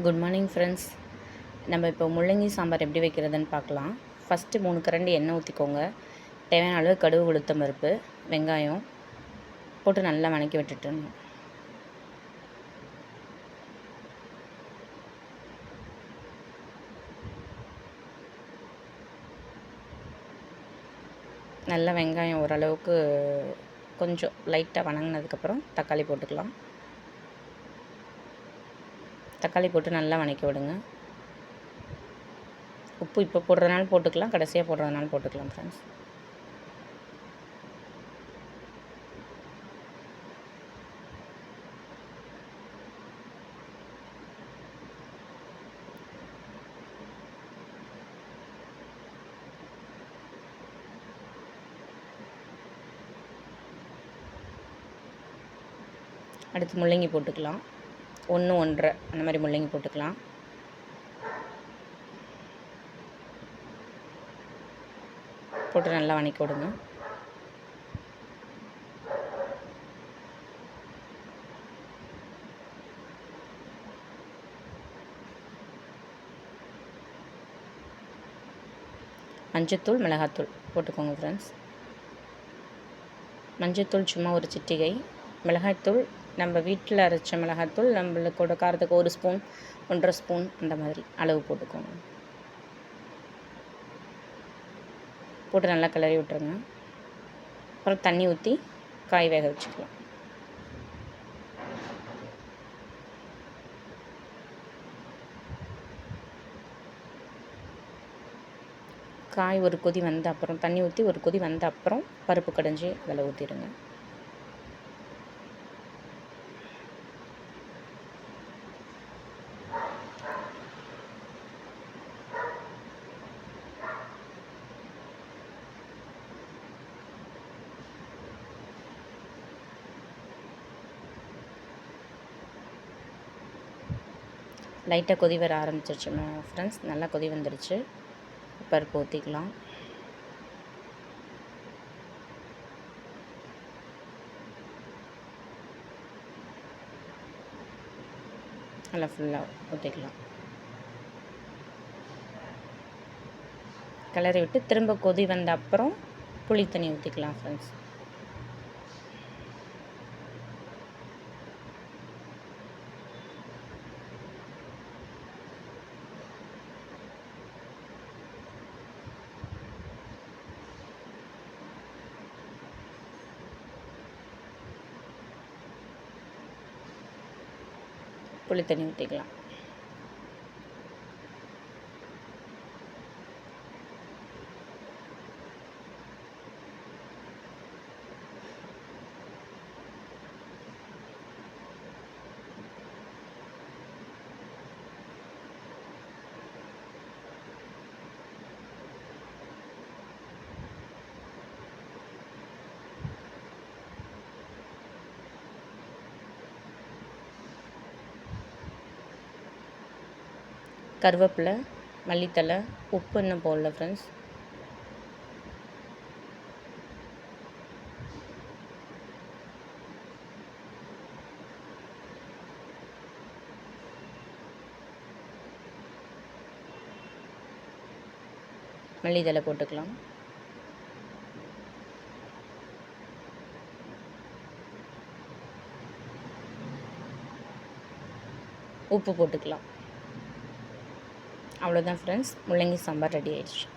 Good morning friends. நம்ம இப்போ முள்ளங்கி சாம்பார் எப்படி வைக்கிறதுன்னு பார்க்கலாம். ஃபஸ்ட்டு 3 கரண்டி எண்ணெய் ஊற்றிக்கோங்க. தேவையான அளவு கடுகு, உளுத்தம் பருப்பு, வெங்காயம் போட்டு நல்லா வணக்கி விட்டுட்டுணும். நல்லா வெங்காயம் ஓரளவுக்கு கொஞ்சம் லைட்டாக வணங்கினதுக்கப்புறம் தக்காளி போட்டுக்கலாம். தக்காளி போட்டு நல்லா வணக்கி விடுங்க. உப்பு இப்போ போடுறதுனால போட்டுக்கலாம், கடைசியாக போடுறதுனால போட்டுக்கலாம் ஃப்ரெண்ட்ஸ். அடுத்து முள்ளங்கி போட்டுக்கலாம். 1 1/2 அந்த மாதிரி முள்ளங்கி போட்டுக்கலாம். போட்டு நல்லா வணக்கி விடுங்க. மஞ்சத்தூள், மிளகாத்தூள் போட்டுக்கோங்க ஃப்ரெண்ட்ஸ். மஞ்சத்தூள் சும்மா ஒரு சிட்டிகை, மிளகாய்த்தூள் நம்ம வீட்டில் அரைச்ச மிளகாய்த்தூள் நம்மளுக்கோட காரத்துக்கு 1 ஸ்பூன் 1.5 ஸ்பூன் அந்த மாதிரி அளவு போட்டுக்கோங்க. போட்டு நல்லா கிளறி விட்டுருங்க. அப்புறம் தண்ணி ஊற்றி காய் வேக வச்சுக்கலாம். காய் ஒரு கொதி வந்த அப்புறம் தண்ணி ஊற்றி ஒரு கொதி வந்த அப்புறம் பருப்பு கடைஞ்சி அதில் ஊற்றிடுங்க. லைட்டாக கொதி வர ஆரம்பிச்சிருச்சு ஃப்ரெண்ட்ஸ். நல்லா கொதி வந்துடுச்சு. பருப்பு ஊற்றிக்கலாம். நல்லா ஃபுல்லாக ஊற்றிக்கலாம். கிளறி விட்டு திரும்ப கொதி வந்த அப்புறம் புளி தண்ணி ஊற்றிக்கலாம் ஃப்ரெண்ட்ஸ். புளி தண்ணி ஊற்றிக்கலாம். கருவேப்பிலை, மல்லித்தலை, உப்பு இன்னும் போடல ஃப்ரெண்ட்ஸ். மல்லித்தலை போட்டுக்கலாம். உப்பு போட்டுக்கலாம். அவ்வளோதான் ஃப்ரெண்ட்ஸ், முள்ளங்கி சாம்பார் ரெடி ஆயிடுச்சு.